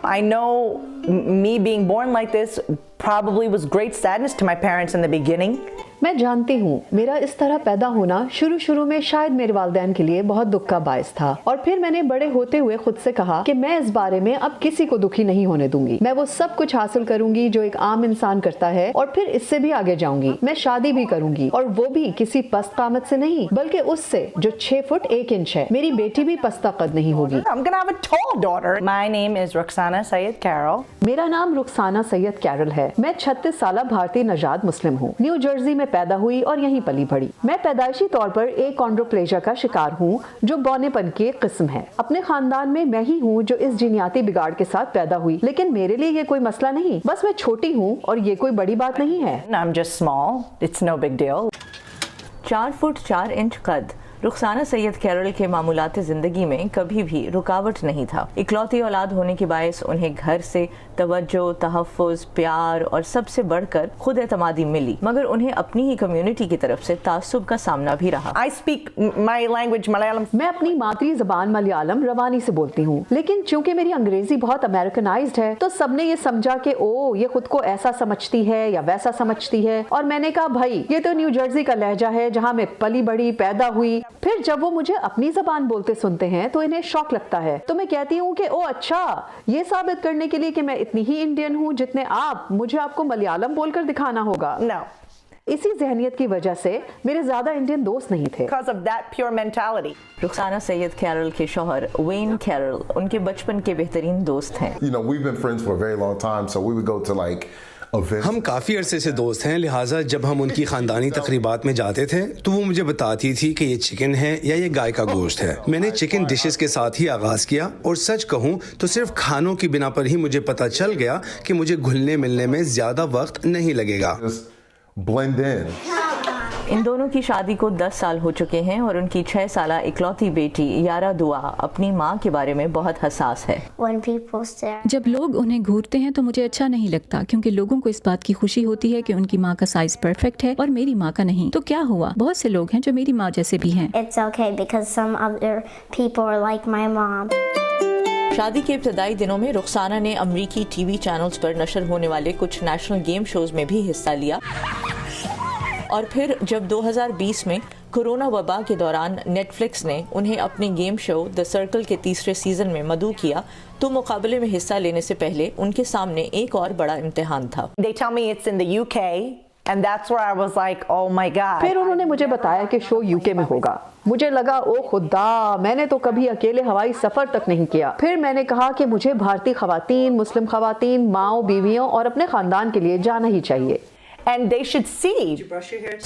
I know me being born like this probably was great sadness to my parents in the beginning. मैं जानती हूँ मेरा इस तरह पैदा होना शुरू में शायद मेरे वालिदैन के लिए बहुत दुख का बायस था, और फिर मैंने बड़े होते हुए खुद से कहा कि मैं इस बारे में अब किसी को दुखी नहीं होने दूंगी। मैं वो सब कुछ हासिल करूंगी जो एक आम इंसान करता है, और फिर इससे भी आगे जाऊंगी। मैं शादी भी करूंगी, और वो भी किसी पस्त कामत से नहीं, बल्कि उससे जो 6 फुट 1 इंच है। मेरी बेटी भी पस्ता कद नहीं होगी। I'm gonna have a tall daughter. My name is Rukhsana Syed Carroll. मेरा नाम रुखसाना सैयद कैरल है। मैं 36 साल भारतीय नजाद मुस्लिम हूँ। न्यू जर्सी में पैदा हुई और यहीं पली बढ़ी। मैं पैदाइशी तौर पर एकॉन्ड्रोप्लेजिया का शिकार हूँ, जो बौनेपन की एक किस्म है। अपने खानदान में मैं ही हूँ जो इस जीनियाती बिगाड़ के साथ पैदा हुई, लेकिन मेरे लिए ये कोई मसला नहीं। बस मैं छोटी हूँ और ये कोई बड़ी बात नहीं है। I'm just small. It's no big deal. 4 foot 4 inch कद रुखसाना सैयद कैरल के मामूलात ज़िंदगी में कभी भी रुकावट नहीं था। इकलौती औलाद होने के बायस उन्हें घर से तवज्जो, तहफ़्फ़ुज़, प्यार और सबसे बढ़कर खुद एतमादी मिली, मगर उन्हें अपनी ही कम्युनिटी की तरफ से तासुब का सामना भी रहा। I speak my language Malayalam. मैं अपनी मातृ ज़बान मलयालम रवानी से बोलती हूँ, लेकिन चूंकि मेरी अंग्रेजी बहुत अमेरिकनाइज्ड है तो सबने ये समझा कि ओ ये खुद को ऐसा समझती है या वैसा समझती है, और मैंने कहा भाई ये तो न्यू जर्सी का लहजा है जहाँ मैं पली बढ़ी पैदा हुई। फिर जब वो मुझे अपनी जबान बोलते सुनते हैं तो इन्हें शौक लगता है, तो मैं कहती हूँ कि ओ अच्छा, ये साबित करने के लिए कि मैं इतनी ही इंडियन हूँ जितने आप, मुझे आपको मलयालम बोलकर दिखाना होगा। No. इसी जहनियत की वजह से मेरे ज्यादा इंडियन दोस्त नहीं थे। Because of that pure mentality. Rukhsana Syed कैरल के शौहर वेन कैरल उनके बचपन के बेहतरीन दोस्त हैं। You know, we've been friends for a very long time, so we would go to like हम काफ़ी अरसे से दोस्त हैं, लिहाजा जब हम उनकी ख़ानदानी तकरीबात में जाते थे तो वो मुझे बताती थी कि ये चिकन है या ये गाय का गोश्त है। मैंने चिकन डिशेस के साथ ही आगाज़ किया, और सच कहूँ तो सिर्फ खानों की बिना पर ही मुझे पता चल गया कि मुझे घुलने मिलने में ज़्यादा वक्त नहीं लगेगा। blend in. इन दोनों की शादी को 10 साल हो चुके हैं और उनकी 6 साला इकलौती बेटी यारा दुआ अपनी माँ के बारे में बहुत हसास है। जब लोग उन्हें घूरते हैं तो मुझे अच्छा नहीं लगता, क्योंकि लोगों को इस बात की खुशी होती है कि उनकी माँ का साइज परफेक्ट है और मेरी माँ का नहीं। तो क्या हुआ, बहुत से लोग हैं जो मेरी माँ जैसे भी हैं। It's okay because some other people are like my mom. शादी के इब्तदाई दिनों में रुखसाना ने अमरीकी टीवी चैनल्स पर नशर होने वाले कुछ नेशनल गेम शोज में भी हिस्सा लिया, और फिर जब 2020 में कोरोना वबा के दौरान नेटफ्लिक्स ने उन्हें अपने गेम शो द सर्कल के 3रे सीजन में मदऊ किया, तो मुकाबले में हिस्सा लेने से पहले उनके सामने एक और बड़ा इम्तिहान था। They tell me it's in the UK, and that's where I was like, oh my God. फिर उन्होंने मुझे बताया कि शो यूके में होगा। मुझे लगा ओ खुदा, मैंने तो कभी अकेले हवाई सफर तक नहीं किया। फिर मैंने कहा कि मुझे भारतीय खवातीन, मुस्लिम खवातीन, माओ, बीवियों और अपने खानदान के लिए जाना ही चाहिए। And they should see.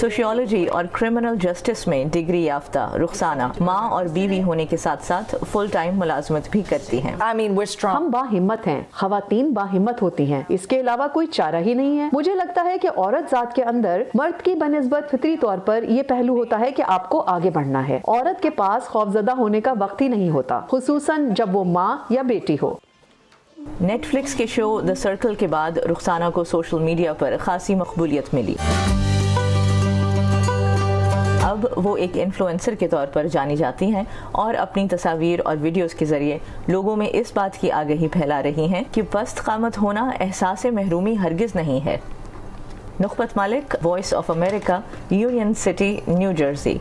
Sociology और क्रिमिनल जस्टिस में डिग्री याफ्ता रुखसाना माँ और बीवी होने के साथ साथ फुल टाइम मुलाजमत भी करती हैं। I mean, we're strong. हम बाहिम्मत हैं, खवातीन बाहिम्मत होती हैं, इसके अलावा कोई चारा ही नहीं है। मुझे लगता है कि औरत जात के अंदर मर्द की बनिस्बत फितरी तौर पर ये पहलू होता है कि आपको आगे बढ़ना है। औरत के पास खौफजदा होने का वक्त ही नहीं होता, खुसूसन जब वो माँ या बेटी हो। नेटफ्लिक्स के शो द सर्कल के बाद रुखसाना को सोशल मीडिया पर खासी मकबूलियत मिली। अब वो एक इन्फ्लुएंसर के तौर पर जानी जाती हैं और अपनी तस्वीर और वीडियोस के जरिए लोगों में इस बात की आगाही फैला रही हैं कि पस्त क़ामत होना एहसास महरूमी हरगिज़ नहीं है। नुखबत मालिक, voice of America, union city, new Jersey.